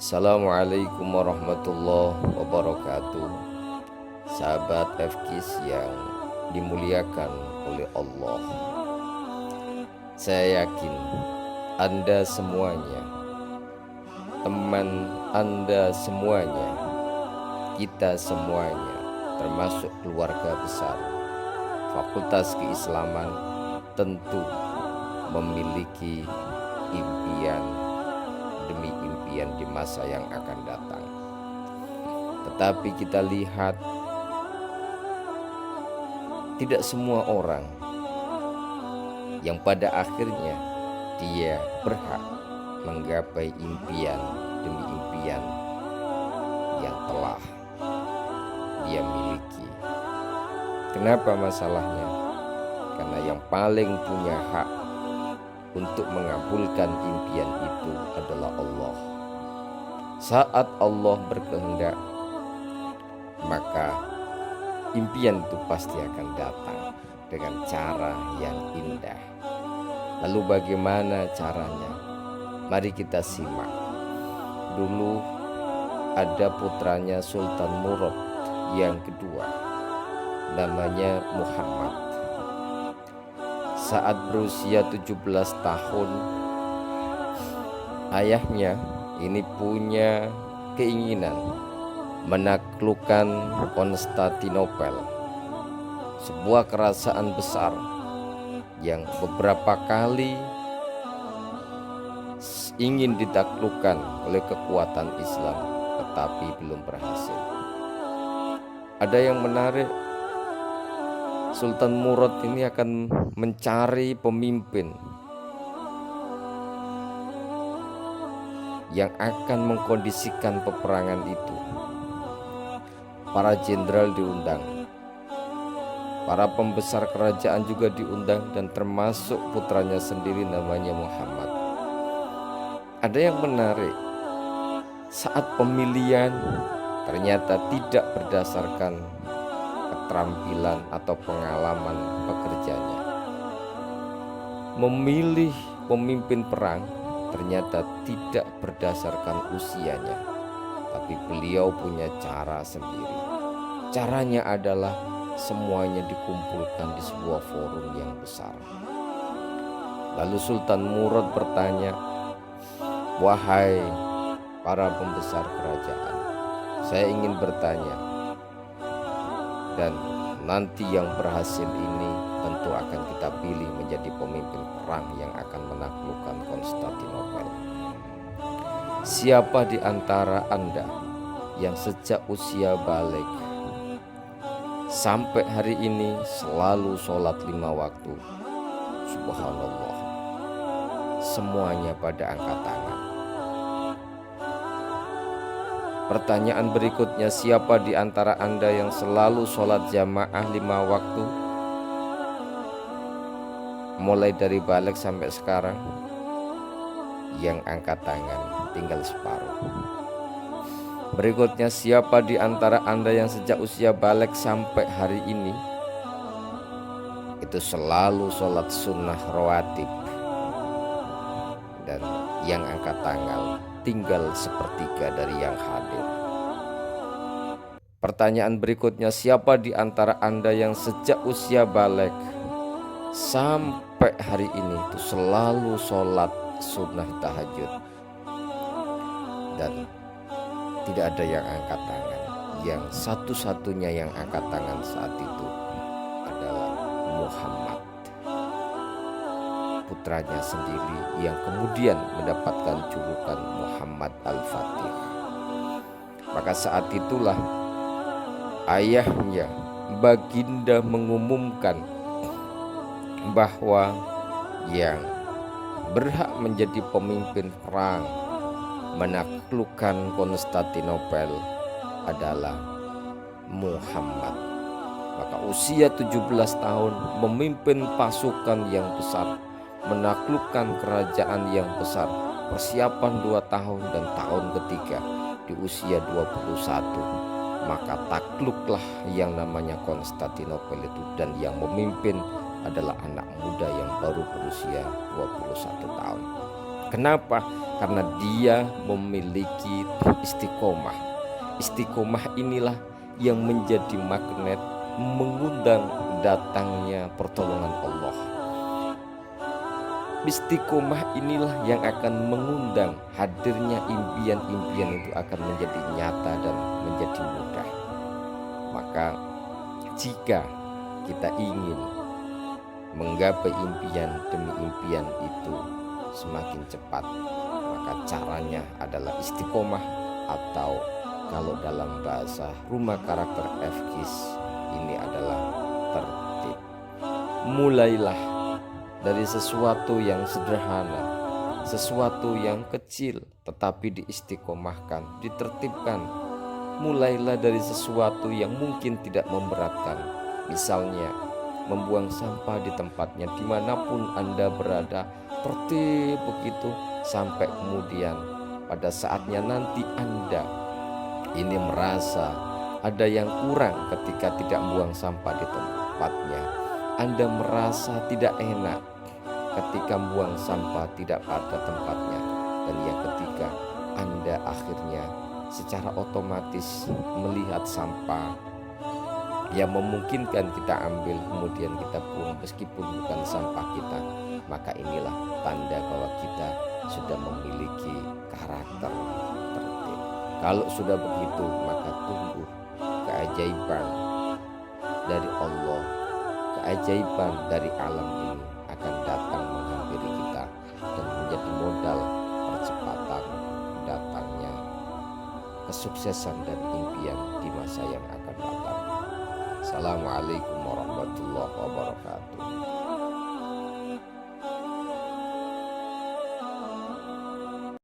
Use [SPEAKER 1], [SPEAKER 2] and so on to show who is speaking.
[SPEAKER 1] Assalamualaikum warahmatullahi wabarakatuh. Sahabat FKIS yang dimuliakan oleh Allah, saya yakin Anda semuanya, teman Anda semuanya, kita semuanya, termasuk keluarga besar Fakultas Keislaman, tentu memiliki impian demi impian di masa yang akan datang. Tetapi kita lihat tidak semua orang yang pada akhirnya dia berhak menggapai impian demi impian yang telah dia miliki. Kenapa masalahnya? Karena yang paling punya hak untuk mengabulkan impian itu adalah Allah. Saat Allah berkehendak, maka impian itu pasti akan datang dengan cara yang indah. Lalu bagaimana caranya? Mari kita simak. Dulu ada putranya Sultan Murad yang kedua, namanya Muhammad. Saat berusia 17 tahun, ayahnya ini punya keinginan menaklukkan Konstantinopel, sebuah kerajaan besar yang beberapa kali ingin ditaklukkan oleh kekuatan Islam, tetapi belum berhasil. Ada yang menarik, Sultan Murad ini akan mencari pemimpin yang akan mengkondisikan peperangan itu. Para jenderal diundang, para pembesar kerajaan juga diundang, dan termasuk putranya sendiri namanya Muhammad. Ada yang menarik, saat pemilihan ternyata tidak berdasarkan keterampilan atau pengalaman pekerjanya. Memilih pemimpin perang ternyata tidak berdasarkan usianya, tapi beliau punya cara sendiri. Caranya adalah semuanya dikumpulkan di sebuah forum yang besar. Lalu Sultan Murad bertanya, "Wahai para pembesar kerajaan, saya ingin bertanya, dan nanti yang berhasil ini tentu akan kita pilih menjadi pemimpin perang yang akan menaklukkan Konstantinopel. Siapa di antara Anda yang sejak usia balik sampai hari ini selalu sholat 5 waktu?" Subhanallah, semuanya pada angkat tangan. Pertanyaan berikutnya, siapa di antara Anda yang selalu sholat jamaah 5 waktu? Mulai dari balik sampai sekarang, yang angkat tangan tinggal separuh. Berikutnya, siapa di antara Anda yang sejak usia balik sampai hari ini itu selalu sholat sunnah rawatib? Dan yang angkat tangan tinggal sepertiga dari yang hadir. Pertanyaan berikutnya, siapa di antara Anda yang sejak usia balik sampai hari ini itu selalu sholat sunnah tahajud? Dan tidak ada yang angkat tangan. Yang satu-satunya yang angkat tangan saat itu adalah Muhammad, putranya sendiri yang kemudian mendapatkan julukan Muhammad Al-Fatih. Maka saat itulah ayahnya Baginda mengumumkan bahwa yang berhak menjadi pemimpin perang menaklukkan Konstantinopel adalah Muhammad. Maka usia 17 tahun memimpin pasukan yang besar, menaklukkan kerajaan yang besar. Persiapan 2 tahun dan tahun ketiga di usia 21, maka takluklah yang namanya Konstantinopel itu, dan yang memimpin adalah anak muda yang baru berusia 21 tahun. Kenapa? Karena dia memiliki istiqomah. Istiqomah inilah yang menjadi magnet mengundang datangnya pertolongan Allah. Istiqomah inilah yang akan mengundang hadirnya impian-impian itu akan menjadi nyata dan menjadi mudah. Maka jika kita ingin menggapai impian demi impian itu semakin cepat, maka caranya adalah istiqomah, atau kalau dalam bahasa rumah karakter FKIS ini adalah tertib. Mulailah dari sesuatu yang sederhana, sesuatu yang kecil, tetapi diistiqomahkan, ditertibkan. Mulailah dari sesuatu yang mungkin tidak memberatkan. Misalnya membuang sampah di tempatnya dimanapun Anda berada, tertib begitu, sampai kemudian pada saatnya nanti Anda ini merasa ada yang kurang ketika tidak membuang sampah di tempatnya. Anda merasa tidak enak ketika membuang sampah tidak pada tempatnya. Dan yang ketiga, Anda akhirnya secara otomatis melihat sampah yang memungkinkan kita ambil, kemudian kita buang meskipun bukan sampah kita. Maka inilah tanda bahwa kita sudah memiliki karakter tertib. Kalau sudah begitu, maka tunggu keajaiban dari Allah, keajaiban dari alam ini akan datang menghampiri kita dan menjadi modal percepatan datangnya kesuksesan dan impian di masa yang akan datang. Assalamualaikum warahmatullahi wabarakatuh.